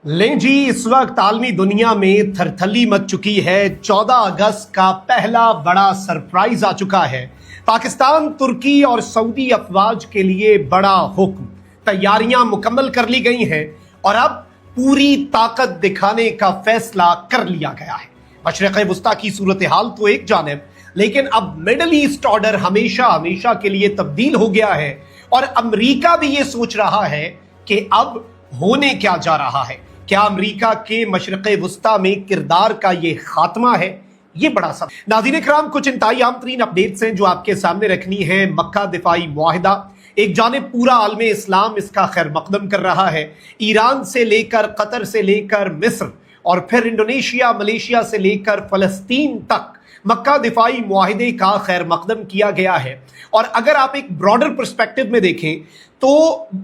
लें जी, इस वक्त आलमी दुनिया में थरथली मच चुकी है। 14 अगस्त का पहला बड़ा सरप्राइज आ चुका है। पाकिस्तान, तुर्की और सऊदी अफवाज के लिए बड़ा हुक्म। तैयारियां मुकम्मल कर ली गई हैं और अब पूरी ताकत दिखाने का फैसला कर लिया गया है। मशरिक़ वुस्ता की सूरत हाल तो एक जानिब, लेकिन अब मिडल ईस्ट ऑर्डर हमेशा हमेशा के लिए तब्दील हो गया है और अमरीका भी ये सोच रहा है कि अब होने क्या जा रहा है। क्या अमरीका के मशरिक़ वुस्ता में किरदार का ये खात्मा है? ये बड़ा सब नाज़रीन इकराम, कुछ इंतहाई आम तरीन अपडेट्स हैं जो आपके सामने रखनी है। मक्का दिफाई मुआहिदा, एक जानिब पूरा आलम इस्लाम इसका खैर मकदम कर रहा है। ईरान से लेकर कतर से लेकर मिस्र और फिर इंडोनेशिया, मलेशिया से लेकर फलस्तीन तक मक्का दिफाई मुआहिदे का खैर मकदम किया गया है। और अगर आप एक ब्रॉडर पर्सपेक्टिव में देखें तो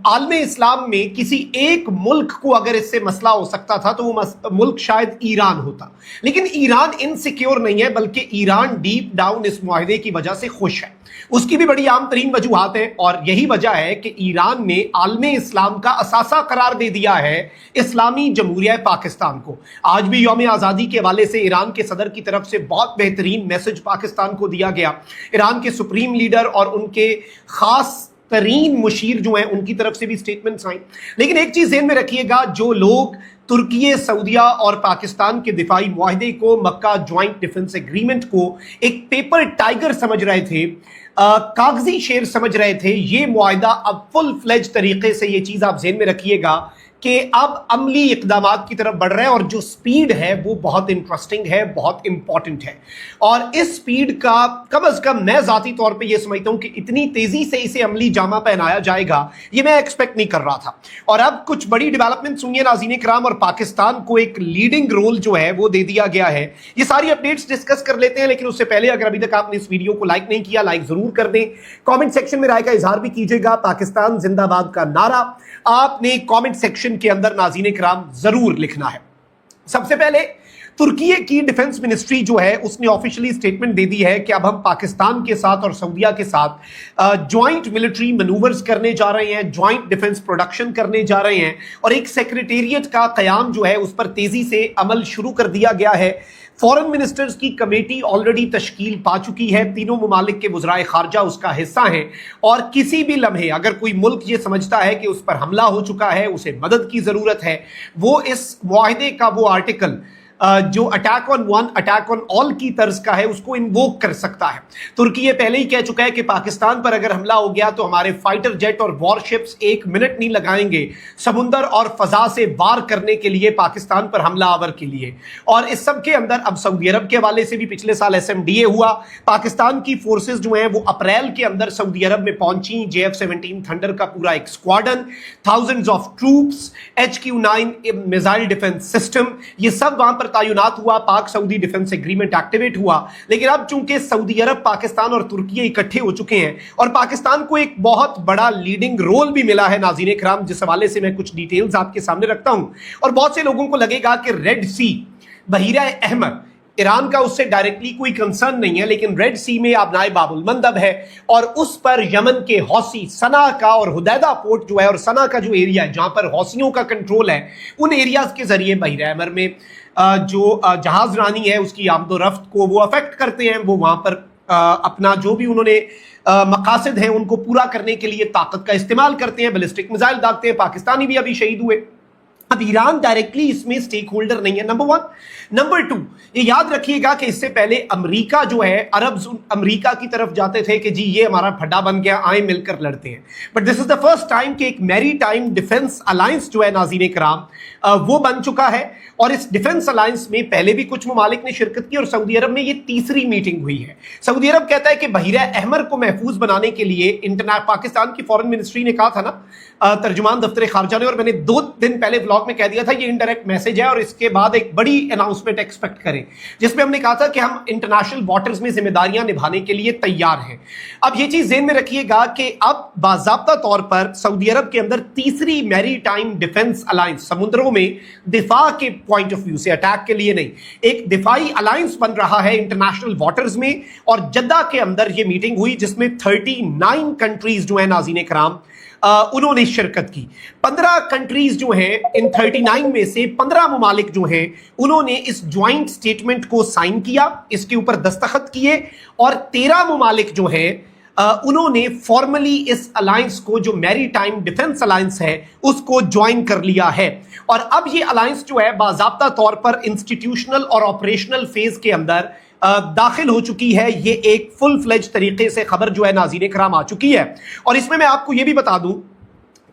आलम इस्लाम में किसी एक मुल्क को अगर इससे मसला हो सकता था तो वो मुल्क शायद ईरान होता, लेकिन ईरान इनसिक्योर नहीं है, बल्कि ईरान डीप डाउन इस मुआहिदे की वजह से खुश है। उसकी भी बड़ी आम तरीन वजूहात है और यही वजह है कि ईरान ने आलम इस्लाम का असासा करार दे दिया है इस्लामी जमहूरिया पाकिस्तान को। आज भी यौम आज़ादी के हवाले से ईरान के सदर की तरफ से बहुत बेहतरीन मैसेज पाकिस्तान को दिया गया। ईरान के सुप्रीम लीडर और उनके खास तरीन मुशीर जो हैं उनकी तरफ से भी स्टेटमेंट्स आई। लेकिन एक चीज ध्यान में रखिएगा, जो लोग तुर्की, सऊदिया और पाकिस्तान के दिफाई मुआहिदे को, मक्का ज्वाइंट डिफेंस एग्रीमेंट को एक पेपर टाइगर समझ रहे थे, कागजी शेर समझ रहे थे, ये मुआहिदा अब फुल फ्लेज तरीके से, ये चीज आप ज़हन में रखिएगा कि अब अमली इकदामात की तरफ बढ़ रहे हैं और जो स्पीड है वो बहुत इंटरेस्टिंग है, बहुत इंपॉर्टेंट है। और इस स्पीड का कम अज कम मैं जाती तौर पे ये समझता हूं कि इतनी तेजी से इसे अमली जामा पहनाया जाएगा ये मैं एक्सपेक्ट नहीं कर रहा था। और अब कुछ बड़ी डेवलपमेंट सुनिए नाज़रीन इकराम, और पाकिस्तान को एक लीडिंग रोल जो है वो दे दिया गया है। ये सारी अपडेट्स डिस्कस कर लेते हैं, लेकिन उससे पहले अगर अभी तक आपने इस वीडियो को लाइक नहीं किया, लाइक जरूर कर दें। कॉमेंट सेक्शन में राय का इजहार भी कीजिएगा। पाकिस्तान जिंदाबाद का नारा आपने कमेंट सेक्शन के अंदर नाज़रीन इकराम जरूर लिखना है। सबसे पहले तुर्की की डिफेंस मिनिस्ट्री जो है उसने ऑफिशियली स्टेटमेंट दे दी है कि अब हम पाकिस्तान के साथ और सऊदिया के साथ ज्वाइंट मिलिट्री मैनूवर्स करने जा रहे हैं, ज्वाइंट डिफेंस प्रोडक्शन करने जा रहे हैं और एक सेक्रेटेरिएट का कयाम जो है उस पर तेजी से अमल शुरू कर दिया गया है। फॉरेन मिनिस्टर्स की कमेटी ऑलरेडी तश्कील पा चुकी है, तीनों मुमालिक के वज़राए खारजा उसका हिस्सा हैं और किसी भी लम्हे अगर कोई मुल्क ये समझता है कि उस पर हमला हो चुका है, उसे मदद की ज़रूरत है, वो इस मुआहिदे का वो आर्टिकल जो attack on one attack on all की तर्ज का है उसको इन्वोक कर सकता है। तुर्की ये पहले ही कह चुका है कि पाकिस्तान पर अगर हमला हो गया तो हमारे फाइटर जेट और वॉरशिप्स एक मिनट नहीं लगाएंगे समुंदर और फजा से वार करने के लिए, पाकिस्तान पर हमला आवर के लिए। और इस सब के अंदर अब सऊदी अरब के हवाले से भी पिछले साल SMDA हुआ। पाकिस्तान की फोर्सेज जो हैं वो अप्रैल के अंदर सऊदी अरब में पहुंची। JF-17 थंडर का पूरा एक squadron, thousands of troops, HQ-9 missile defence system, ये सब वहां पर तैनात हुआ। पाक सऊदी डिफेंस एग्रीमेंट एक्टिवेट हुआ। लेकिन अब चूंकि सऊदी अरब, पाकिस्तान और तुर्की इकट्ठे हो चुके हैं और पाकिस्तान को एक बहुत बड़ा लीडिंग रोल भी मिला है नाज़रीन इकराम, जिस हवाले से मैं कुछ डिटेल्स आपके सामने रखता हूं। और बहुत से लोगों को लगेगा कि रेड सी, बहीरा अहमर, ईरान का उससे डायरेक्टली कोई कंसर्न नहीं है, लेकिन रेड सी में आबनाए बाबुल मंदब है और उस पर यमन के हौसी, सना का और हुदैदा पोर्ट जो है और सना का जो एरिया है जहां पर हौसियों का कंट्रोल है, उन एरियाज के जरिए बहीरा अहमर में जो जहाज रानी है उसकी आमदोरफ्त को वो अफेक्ट करते हैं। वो वहां पर अपना जो भी उन्होंने मकासद हैं उनको पूरा करने के लिए ताकत का इस्तेमाल करते हैं, बैलिस्टिक मिसाइल दागते हैं। पाकिस्तानी भी अभी शहीद हुए। अब ईरान डायरेक्टली इसमें स्टेक होल्डर नहीं है, नंबर 1। नंबर 2, ये याद रखिएगा कि इससे पहले अमेरिका जो है, अरब अमेरिका की तरफ जाते थे कि जी ये हमारा फड्डा बन गया, आए मिलकर लड़ते हैं। But this is the first time कि एक मैरी टाइम डिफेंस अलायंस जो है नाज़रीन इकराम वो बन चुका है। और इस डिफेंस अलायंस में पहले भी कुछ ममालिक ने शिरकत की और सऊदी अरब में ये तीसरी मीटिंग हुई है। सऊदी अरब कहता है कि बहीरा अहमर को महफूज बनाने के लिए पाकिस्तान की फॉरेन मिनिस्ट्री ने कहा था ना, तर्जुमान दफ्तर खारजा ने, और मैंने 2 दिन पहले व्लॉग में कह दिया था ये इनडायरेक्ट मैसेज है और इसके बाद एक बड़ी अनाउंसमेंट एक्सपेक्ट करें, जिसमें हमने कहा था कि हम इंटरनेशनल वाटर्स में जिम्मेदारियां निभाने के लिए तैयार हैं। अब ये चीज ध्यान में रखिएगा कि अब बाज़ाब्ता तौर पर सऊदी अरब के अंदर तीसरी मैरी टाइम डिफेंस अलायंस, समुद्रों में दिफा के पॉइंट ऑफ व्यू से, अटैक के लिए नहीं, एक दिफाई अलायंस बन रहा है इंटरनेशनल वाटर्स में। और जद्दा के अंदर ये मीटिंग हुई जिसमें 39 कंट्रीज जो है नाज़रीन इकराम उन्होंने शिरकत की। 15 कंट्रीज जो हैं, इन 39 में से 15 ममालिक जो हैं उन्होंने इस ज्वाइंट स्टेटमेंट को साइन किया, इसके ऊपर दस्तखत किए, और 13 ममालिक जो हैं उन्होंने फॉर्मली इस अलायंस को, जो मैरीटाइम डिफेंस अलायंस है, उसको ज्वाइन कर लिया है। और अब ये अलायंस जो है बाज़ाब्ता तौर पर इंस्टीट्यूशनल और ऑपरेशनल फेज के अंदर दाखिल हो चुकी है। ये एक फुल फ्लेज तरीके से खबर जो है नाज़रीन कराम आ चुकी है। और इसमें मैं आपको ये भी बता दूं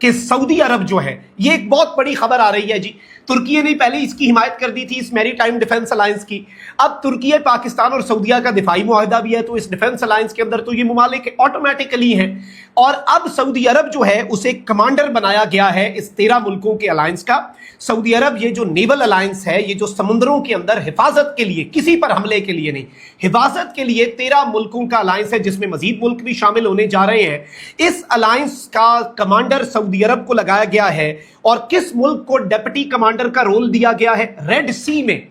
कि सऊदी अरब जो है, ये एक बहुत बड़ी खबर आ रही है जी। तुर्की ने पहले इसकी हिमायत कर दी थी, इस मैरीटाइम डिफेंस अलायंस की। अब तुर्की, पाकिस्तान और सऊदीया का दिफाई मुआहदा भी है, तो इस डिफेंस अलायंस के अंदर तो ये मुमालिक ऑटोमेटिकली हैं। और अब सऊदी अरब जो है उसे कमांडर बनाया गया है इस 13 मुल्कों के अलायंस का। सऊदी अरब, ये जो नेवल अलायंस है, ये जो समुद्रों के अंदर हिफाजत के लिए, किसी पर हमले के लिए नहीं, हिफाजत के लिए 13 मुल्कों का अलायंस है, जिसमें मजीद मुल्क भी शामिल होने जा रहे हैं। इस अलायंस का कमांडर सऊदी अरब को लगाया गया है। और किस मुल्क को डेप्यूटी कमांडर का रोल दिया गया है? रेड सी में,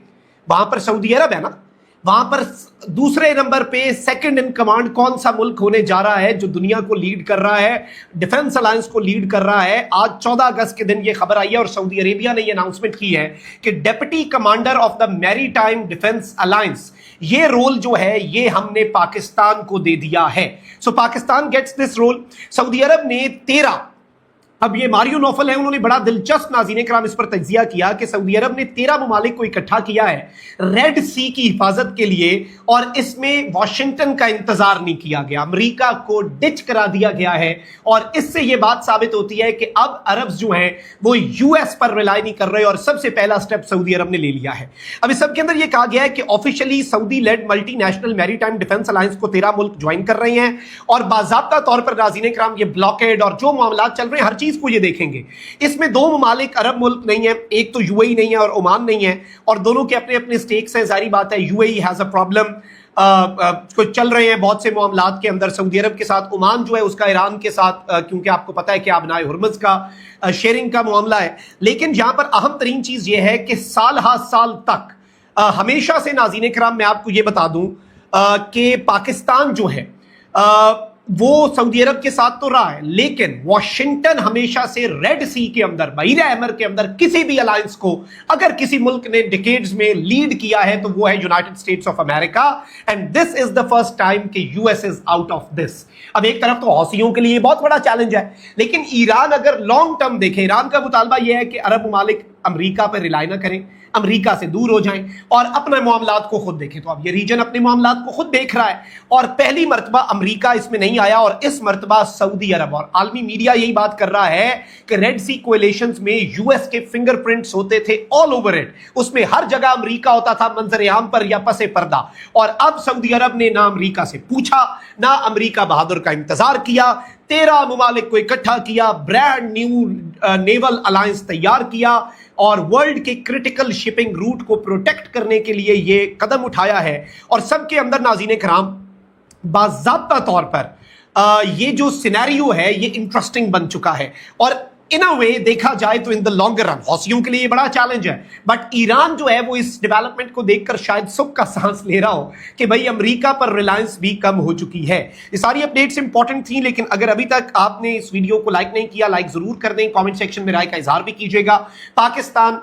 वहां पर सऊदी अरब है ना, वहां पर दूसरे नंबर पे सेकंड इन कमांड कौन सा मुल्क होने जा रहा है जो दुनिया को लीड कर रहा है, डिफेंस अलायंस को लीड कर रहा है? आज 14 अगस्त के दिन ये खबर आई है और सऊदी अरेबिया ने ये अनाउंसमेंट की है कि deputy commander of the maritime defence alliance, ये रोल जो है ये हमने पाकिस्तान को दे दिया है। So Pakistan gets this role. सऊदी अरब ने 13, अब ये मारियो नौफल है, उन्होंने बड़ा दिलचस्प नाज़रीन कराम इस पर तज्जिया किया कि सऊदी अरब ने 13 ममालिक को इकट्ठा किया है रेड सी की हिफाजत के लिए, और इसमें वॉशिंगटन का इंतजार नहीं किया गया, अमेरिका को डिच करा दिया गया है। और इससे यह बात साबित होती है कि अब अरब्स जो हैं वो यूएस पर रिलाई नहीं कर रहे, और सबसे पहला स्टेप सऊदी अरब ने ले लिया है। अब इस सब के अंदर यह कहा गया है कि officially Saudi led multinational maritime defence alliance को 13 मुल्क ज्वाइन कर रहे हैं, और बाज़ाब्ता तौर पर नाज़रीन कराम ये ब्लॉकेड और जो मामला चल रहे हैं हर चीज को ये देखेंगे। इसमें 2 ममालिक अरब मुल्क नहीं है, एक तो यूएई नहीं है और ओमान नहीं है, और दोनों के अपने अपने स्टेक्स हैं। जारी बात है यूएई हैज अ प्रॉब्लम, कुछ चल रहे हैं बहुत से मामलात के अंदर सऊदी अरब के साथ। ओमान जो है उसका ईरान के साथ, क्योंकि आपको पता है कि आबनाए हुर्मुज़ का शेयरिंग का मामला है। लेकिन यहां पर अहम तरीन चीज यह है कि साल हा साल तक हमेशा से नाज़रीन कराम मैं आपको यह बता दूं कि पाकिस्तान जो है वो सऊदी अरब के साथ तो रहा है, लेकिन वॉशिंगटन हमेशा से रेड सी के अंदर, बहीर अहमर के अंदर किसी भी अलायंस को अगर किसी मुल्क ने डिकेड्स में लीड किया है तो वो है United States of America. And this is the first time कि US is out of this. अब एक तरफ तो हौसियों के लिए बहुत बड़ा चैलेंज है, लेकिन ईरान अगर लॉन्ग टर्म देखे, ईरान का मुतालबा यह है कि अरब ममालिक अमेरिका पर रिलाई ना करें, अमेरिका से दूर हो जाएं और अपने मामलात को खुद देखें। तो अब ये रीजन अपने मामलात को खुद देख रहा है, और पहली मर्तबा अमेरिका इसमें नहीं आया, और इस मर्तबा सऊदी अरब, और आलमी मीडिया यही बात कर रहा है कि रेड सी कोएलिशंस में यूएस के फिंगरप्रिंट्स होते थे ऑल ओवर इट, उसमें हर जगह अमेरिका होता था मंजर आम पर या पसे पर्दा। और अब सऊदी अरब ने ना अमेरिका से पूछा, ना अमेरिका बहादुर का इंतजार किया, 13 ममालिक को इकट्ठा किया, ब्रांड न्यू नेवल अलायंस तैयार किया, और वर्ल्ड के क्रिटिकल शिपिंग रूट को प्रोटेक्ट करने के लिए ये कदम उठाया है। और सबके अंदर नाज़रीन कराम बाज़ाब्ता तौर पर ये जो सिनेरियो है ये इंटरेस्टिंग बन चुका है। और इन अ वे देखा जाए तो इन द लॉन्गर रन हौसियों के लिए ये बड़ा चैलेंज है, बट ईरान जो है वो इस डेवलपमेंट को देखकर शायद सुख का सांस ले रहा हो कि भाई अमेरिका पर रिलायंस भी कम हो चुकी है। ये सारी अपडेट्स इंपॉर्टेंट थी, लेकिन अगर अभी तक आपने इस वीडियो को लाइक नहीं किया, लाइक जरूर कर दें, कमेंट सेक्शन में राय का इजहार भी कीजिएगा। पाकिस्तान